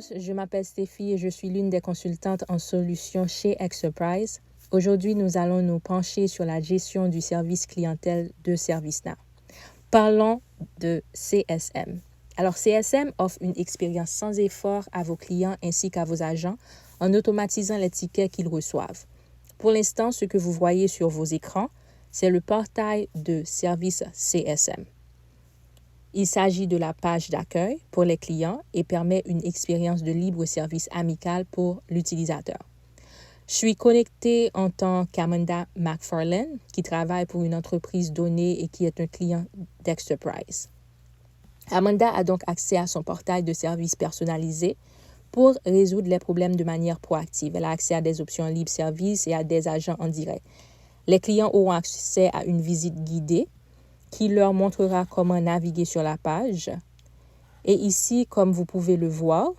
tous, je m'appelle Stéphie et je suis l'une des consultantes en solutions chez Experprise. Aujourd'hui, nous allons nous pencher sur la gestion du service clientèle de ServiceNow. Parlons de CSM. Alors, CSM offre une expérience sans effort à vos clients ainsi qu'à vos agents en automatisant les tickets qu'ils reçoivent. Pour l'instant, ce que vous voyez sur vos écrans, c'est le portail de service CSM. Il s'agit de la page d'accueil pour les clients et permet une expérience de libre service amical pour l'utilisateur. Je suis connectée en tant qu'Amanda McFarlane, qui travaille pour une entreprise donnée et qui est un client d'Experprise. Amanda a donc accès à son portail de services personnalisé pour résoudre les problèmes de manière proactive. Elle a accès à des options libre service et à des agents en direct. Les clients auront accès à une visite guidée qui leur montrera comment naviguer sur la page. Et ici, comme vous pouvez le voir,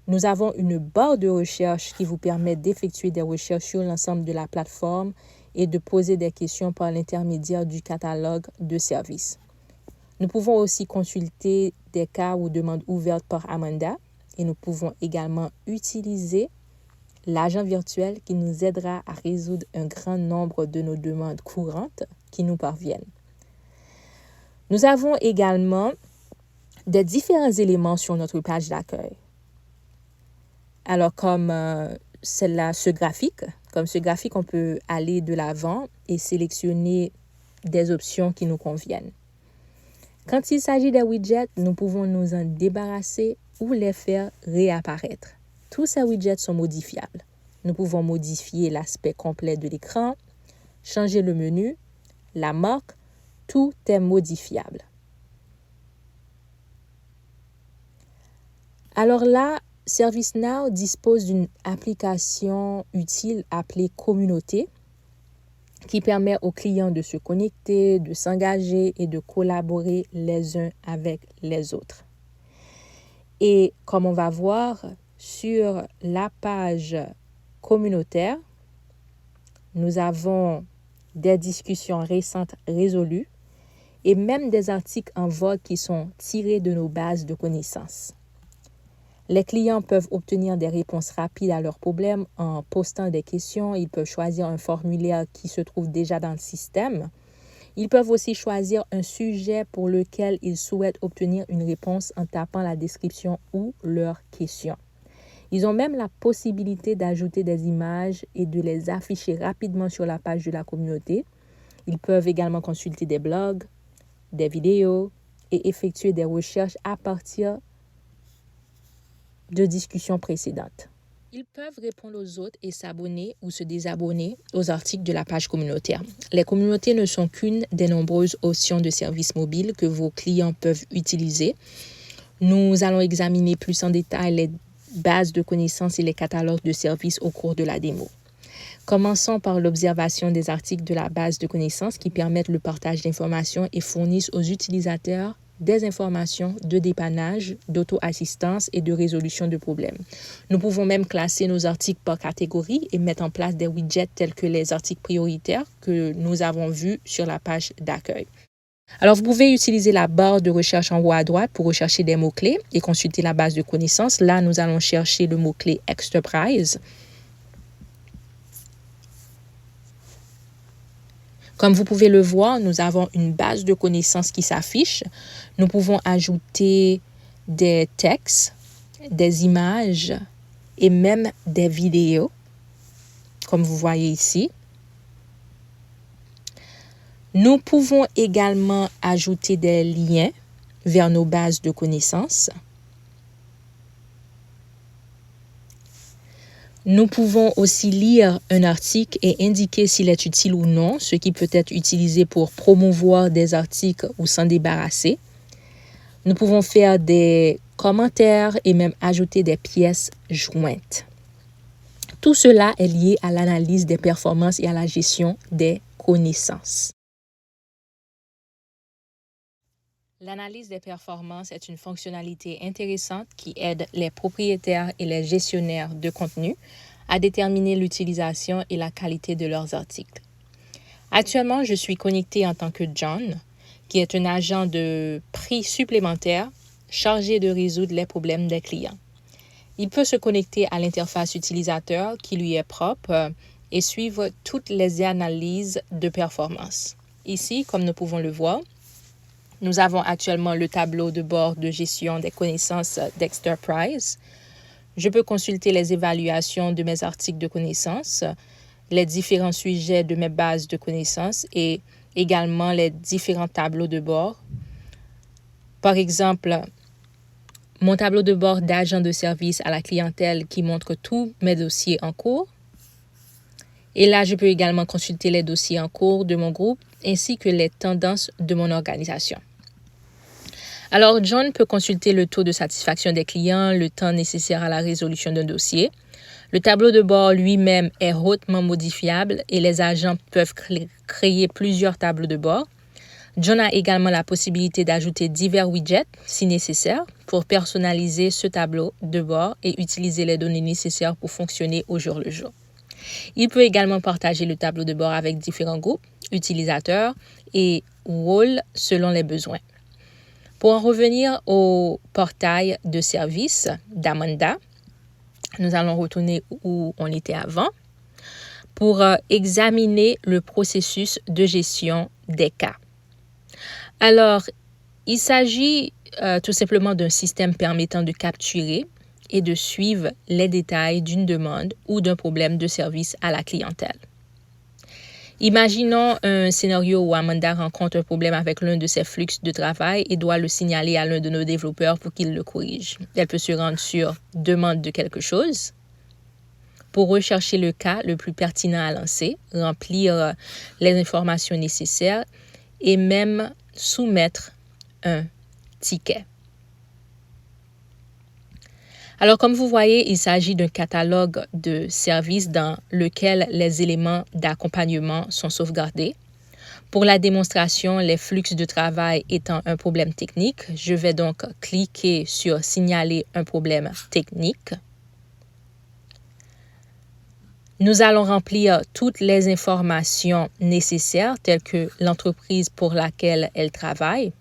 nous avons une barre de recherche qui vous permet d'effectuer des recherches sur l'ensemble de la plateforme et de poser des questions par l'intermédiaire du catalogue de services. Nous pouvons aussi consulter des cas ou demandes ouvertes par Amanda et nous pouvons également utiliser l'agent virtuel qui nous aidera à résoudre un grand nombre de nos demandes courantes qui nous parviennent. Nous avons également des différents éléments sur notre page d'accueil. Alors, comme ce graphique, on peut aller de l'avant et sélectionner des options qui nous conviennent. Quand il s'agit des widgets, nous pouvons nous en débarrasser ou les faire réapparaître. Tous ces widgets sont modifiables. Nous pouvons modifier l'aspect complet de l'écran, changer le menu, la marque, tout est modifiable. Alors là, ServiceNow dispose d'une application utile appelée Communauté qui permet aux clients de se connecter, de s'engager et de collaborer les uns avec les autres. Et comme on va voir sur la page communautaire, nous avons des discussions récentes résolues et même des articles en vogue qui sont tirés de nos bases de connaissances. Les clients peuvent obtenir des réponses rapides à leurs problèmes en postant des questions. Ils peuvent choisir un formulaire qui se trouve déjà dans le système. Ils peuvent aussi choisir un sujet pour lequel ils souhaitent obtenir une réponse en tapant la description ou leur question. Ils ont même la possibilité d'ajouter des images et de les afficher rapidement sur la page de la communauté. Ils peuvent également consulter des blogs, des vidéos et effectuer des recherches à partir de discussions précédentes. Ils peuvent répondre aux autres et s'abonner ou se désabonner aux articles de la page communautaire. Les communautés ne sont qu'une des nombreuses options de services mobiles que vos clients peuvent utiliser. Nous allons examiner plus en détail les bases de connaissances et les catalogues de services au cours de la démo. Commençons par l'observation des articles de la base de connaissances qui permettent le partage d'informations et fournissent aux utilisateurs des informations de dépannage, d'auto-assistance et de résolution de problèmes. Nous pouvons même classer nos articles par catégorie et mettre en place des widgets tels que les articles prioritaires que nous avons vus sur la page d'accueil. Alors, vous pouvez utiliser la barre de recherche en haut à droite pour rechercher des mots-clés et consulter la base de connaissances. Là, nous allons chercher le mot-clé Experprise. Comme vous pouvez le voir, nous avons une base de connaissances qui s'affiche. Nous pouvons ajouter des textes, des images et même des vidéos, comme vous voyez ici. Nous pouvons également ajouter des liens vers nos bases de connaissances. Nous pouvons aussi lire un article et indiquer s'il est utile ou non, ce qui peut être utilisé pour promouvoir des articles ou s'en débarrasser. Nous pouvons faire des commentaires et même ajouter des pièces jointes. Tout cela est lié à l'analyse des performances et à la gestion des connaissances. L'analyse des performances est une fonctionnalité intéressante qui aide les propriétaires et les gestionnaires de contenu à déterminer l'utilisation et la qualité de leurs articles. Actuellement, je suis connectée en tant que John, qui est un agent de prix supplémentaire chargé de résoudre les problèmes des clients. Il peut se connecter à l'interface utilisateur qui lui est propre et suivre toutes les analyses de performance. Ici, comme nous pouvons le voir, nous avons actuellement le tableau de bord de gestion des connaissances d'Exterprise. Je peux consulter les évaluations de mes articles de connaissances, les différents sujets de mes bases de connaissances et également les différents tableaux de bord. Par exemple, mon tableau de bord d'agent de service à la clientèle qui montre tous mes dossiers en cours. Et là, je peux également consulter les dossiers en cours de mon groupe ainsi que les tendances de mon organisation. Alors, John peut consulter le taux de satisfaction des clients, le temps nécessaire à la résolution d'un dossier. Le tableau de bord lui-même est hautement modifiable et les agents peuvent créer plusieurs tableaux de bord. John a également la possibilité d'ajouter divers widgets, si nécessaire, pour personnaliser ce tableau de bord et utiliser les données nécessaires pour fonctionner au jour le jour. Il peut également partager le tableau de bord avec différents groupes, utilisateurs et rôles selon les besoins. Pour en revenir au portail de service d'Amanda, nous allons retourner où on était avant pour examiner le processus de gestion des cas. Alors, il s'agit tout simplement d'un système permettant de capturer et de suivre les détails d'une demande ou d'un problème de service à la clientèle. Imaginons un scénario où Amanda rencontre un problème avec l'un de ses flux de travail et doit le signaler à l'un de nos développeurs pour qu'il le corrige. Elle peut se rendre sur « demande de quelque chose » pour rechercher le cas le plus pertinent à lancer, remplir les informations nécessaires et même soumettre un ticket. Alors, comme vous voyez, il s'agit d'un catalogue de services dans lequel les éléments d'accompagnement sont sauvegardés. Pour la démonstration, les flux de travail étant un problème technique, je vais donc cliquer sur « Signaler un problème technique ». Nous allons remplir toutes les informations nécessaires, telles que l'entreprise pour laquelle elle travaille.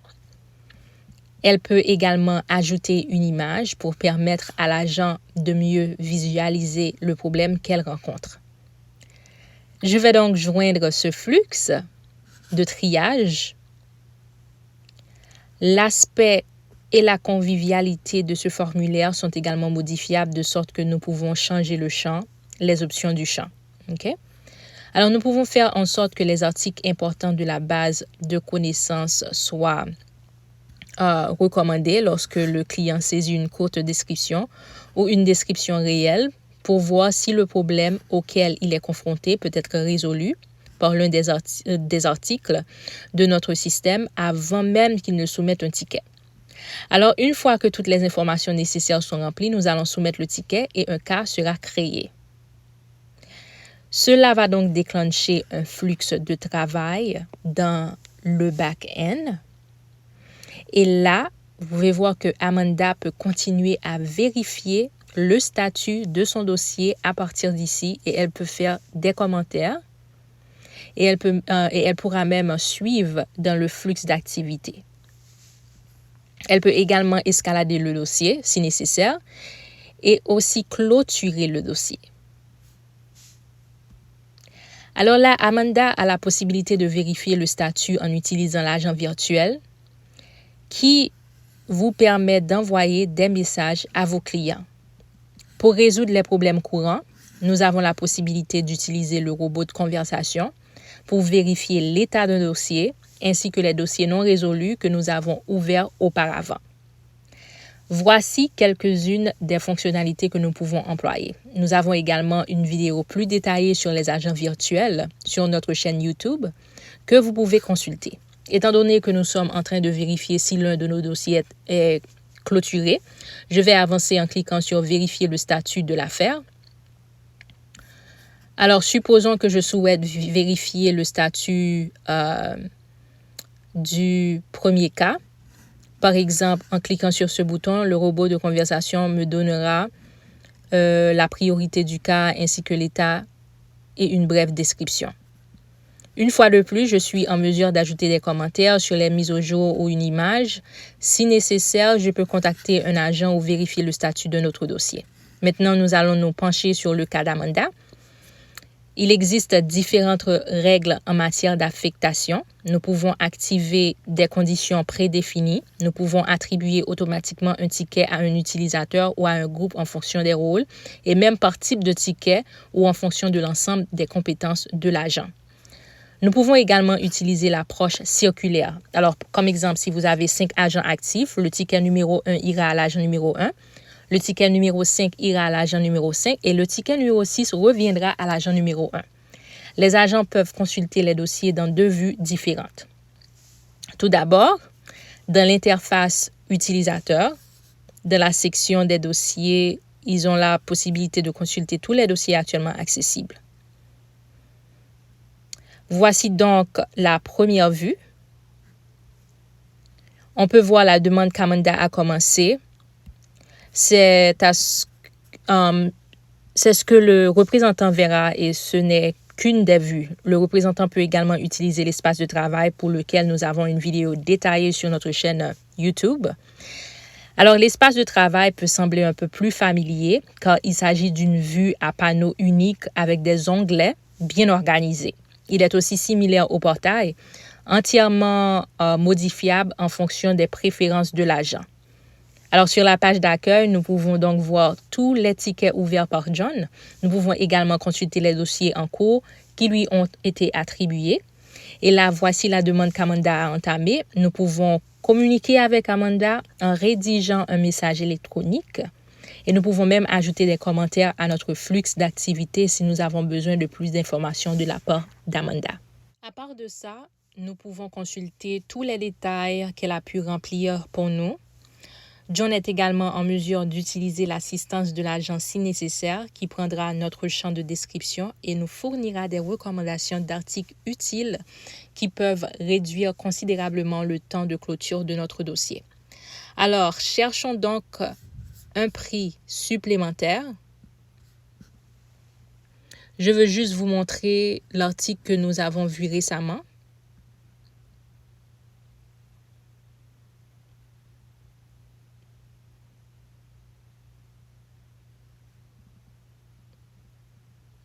Elle peut également ajouter une image pour permettre à l'agent de mieux visualiser le problème qu'elle rencontre. Je vais donc joindre ce flux de triage. L'aspect et la convivialité de ce formulaire sont également modifiables de sorte que nous pouvons changer le champ, les options du champ. Okay? Alors, nous pouvons faire en sorte que les articles importants de la base de connaissances soient recommandés lorsque le client saisit une courte description ou une description réelle pour voir si le problème auquel il est confronté peut être résolu par l'un des articles de notre système avant même qu'il ne soumette un ticket. Alors, une fois que toutes les informations nécessaires sont remplies, nous allons soumettre le ticket et un cas sera créé. Cela va donc déclencher un flux de travail dans le back-end. Et là, vous pouvez voir que Amanda peut continuer à vérifier le statut de son dossier à partir d'ici et elle peut faire des commentaires et elle pourra même suivre dans le flux d'activité. Elle peut également escalader le dossier si nécessaire et aussi clôturer le dossier. Alors là, Amanda a la possibilité de vérifier le statut en utilisant l'agent virtuel qui vous permet d'envoyer des messages à vos clients. Pour résoudre les problèmes courants, nous avons la possibilité d'utiliser le robot de conversation pour vérifier l'état d'un dossier ainsi que les dossiers non résolus que nous avons ouverts auparavant. Voici quelques-unes des fonctionnalités que nous pouvons employer. Nous avons également une vidéo plus détaillée sur les agents virtuels sur notre chaîne YouTube que vous pouvez consulter. Étant donné que nous sommes en train de vérifier si l'un de nos dossiers est clôturé, je vais avancer en cliquant sur « Vérifier le statut de l'affaire ». Alors, supposons que je souhaite vérifier le statut du premier cas. Par exemple, en cliquant sur ce bouton, le robot de conversation me donnera la priorité du cas ainsi que l'état et une brève description. Une fois de plus, je suis en mesure d'ajouter des commentaires sur les mises au jour ou une image. Si nécessaire, je peux contacter un agent ou vérifier le statut de notre dossier. Maintenant, nous allons nous pencher sur le cas d'Amanda. Il existe différentes règles en matière d'affectation. Nous pouvons activer des conditions prédéfinies. Nous pouvons attribuer automatiquement un ticket à un utilisateur ou à un groupe en fonction des rôles et même par type de ticket ou en fonction de l'ensemble des compétences de l'agent. Nous pouvons également utiliser l'approche circulaire. Alors, comme exemple, si vous avez 5 agents actifs, le ticket numéro 1 ira à l'agent numéro 1. Le ticket numéro 5 ira à l'agent numéro 5 et le ticket numéro 6 reviendra à l'agent numéro 1. Les agents peuvent consulter les dossiers dans 2 vues différentes. Tout d'abord, dans l'interface utilisateur, dans la section des dossiers, ils ont la possibilité de consulter tous les dossiers actuellement accessibles. Voici donc la première vue. On peut voir la demande qu'Amanda a commencé. C'est ce que le représentant verra et ce n'est qu'une des vues. Le représentant peut également utiliser l'espace de travail pour lequel nous avons une vidéo détaillée sur notre chaîne YouTube. Alors, l'espace de travail peut sembler un peu plus familier car il s'agit d'une vue à panneau unique avec des onglets bien organisés. Il est aussi similaire au portail, entièrement modifiable en fonction des préférences de l'agent. Alors, sur la page d'accueil, nous pouvons donc voir tous les tickets ouverts par John. Nous pouvons également consulter les dossiers en cours qui lui ont été attribués. Et là, voici la demande qu'Amanda a entamée. Nous pouvons communiquer avec Amanda en rédigeant un message électronique. Et nous pouvons même ajouter des commentaires à notre flux d'activités si nous avons besoin de plus d'informations de la part d'Amanda. À part de ça, nous pouvons consulter tous les détails qu'elle a pu remplir pour nous. John est également en mesure d'utiliser l'assistance de l'agent si nécessaire qui prendra notre champ de description et nous fournira des recommandations d'articles utiles qui peuvent réduire considérablement le temps de clôture de notre dossier. Alors, cherchons donc un prix supplémentaire. Je veux juste vous montrer l'article que nous avons vu récemment.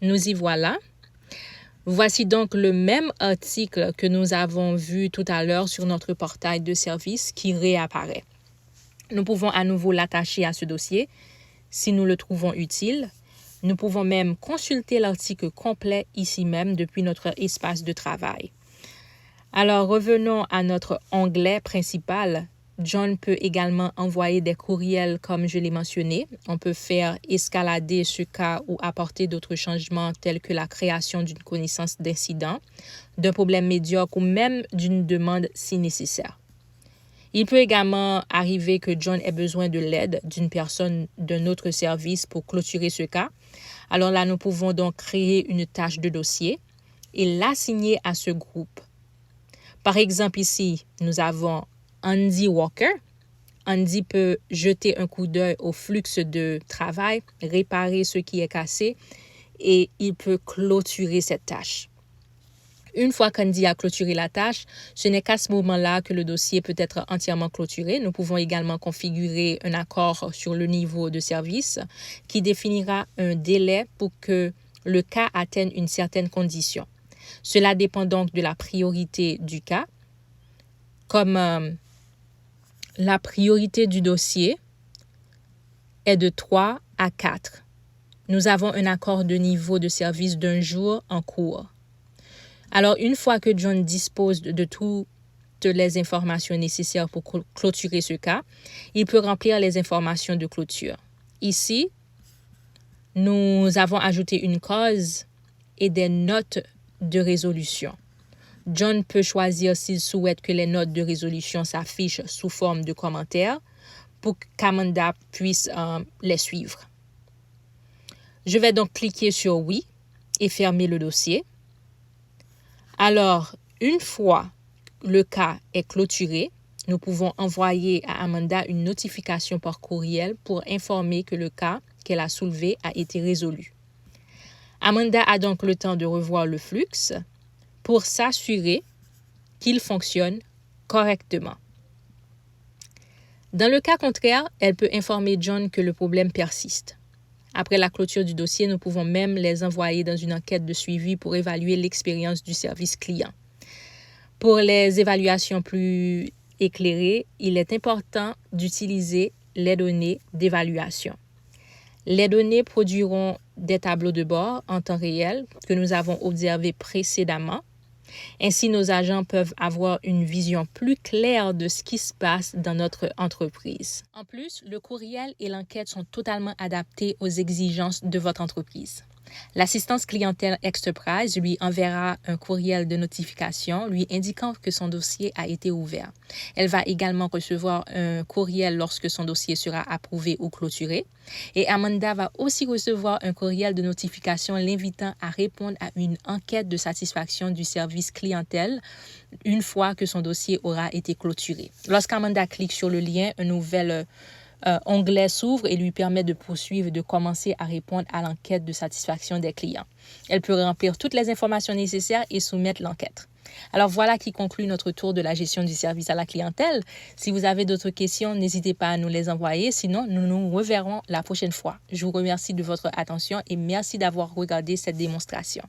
Nous y voilà. Voici donc le même article que nous avons vu tout à l'heure sur notre portail de service qui réapparaît. Nous pouvons à nouveau l'attacher à ce dossier si nous le trouvons utile. Nous pouvons même consulter l'article complet ici même depuis notre espace de travail. Alors, revenons à notre onglet principal. John peut également envoyer des courriels comme je l'ai mentionné. On peut faire escalader ce cas ou apporter d'autres changements tels que la création d'une connaissance d'incident, d'un problème médiocre ou même d'une demande si nécessaire. Il peut également arriver que John ait besoin de l'aide d'une personne d'un autre service pour clôturer ce cas. Alors là, nous pouvons donc créer une tâche de dossier et l'assigner à ce groupe. Par exemple, ici, nous avons Andy Walker. Andy peut jeter un coup d'œil au flux de travail, réparer ce qui est cassé et il peut clôturer cette tâche. Une fois qu'Andy a clôturé la tâche, ce n'est qu'à ce moment-là que le dossier peut être entièrement clôturé. Nous pouvons également configurer un accord sur le niveau de service qui définira un délai pour que le cas atteigne une certaine condition. Cela dépend donc de la priorité du cas. Comme la priorité du dossier est de 3 à 4. Nous avons un accord de niveau de service d'1 jour en cours. Alors, une fois que John dispose de toutes les informations nécessaires pour clôturer ce cas, il peut remplir les informations de clôture. Ici, nous avons ajouté une cause et des notes de résolution. John peut choisir s'il souhaite que les notes de résolution s'affichent sous forme de commentaires pour qu'Amanda puisse les suivre. Je vais donc cliquer sur oui et fermer le dossier. Alors, une fois le cas est clôturé, nous pouvons envoyer à Amanda une notification par courriel pour informer que le cas qu'elle a soulevé a été résolu. Amanda a donc le temps de revoir le flux, pour s'assurer qu'il fonctionne correctement. Dans le cas contraire, elle peut informer John que le problème persiste. Après la clôture du dossier, nous pouvons même les envoyer dans une enquête de suivi pour évaluer l'expérience du service client. Pour les évaluations plus éclairées, il est important d'utiliser les données d'évaluation. Les données produiront des tableaux de bord en temps réel que nous avons observés précédemment. Ainsi, nos agents peuvent avoir une vision plus claire de ce qui se passe dans notre entreprise. En plus, le courriel et l'enquête sont totalement adaptés aux exigences de votre entreprise. L'assistance clientèle Exterprise lui enverra un courriel de notification lui indiquant que son dossier a été ouvert. Elle va également recevoir un courriel lorsque son dossier sera approuvé ou clôturé. Et Amanda va aussi recevoir un courriel de notification l'invitant à répondre à une enquête de satisfaction du service clientèle une fois que son dossier aura été clôturé. Lorsqu'Amanda clique sur le lien, un nouvel onglet s'ouvre et lui permet de poursuivre et de commencer à répondre à l'enquête de satisfaction des clients. Elle peut remplir toutes les informations nécessaires et soumettre l'enquête. Alors voilà qui conclut notre tour de la gestion du service à la clientèle. Si vous avez d'autres questions, n'hésitez pas à nous les envoyer. Sinon, nous nous reverrons la prochaine fois. Je vous remercie de votre attention et merci d'avoir regardé cette démonstration.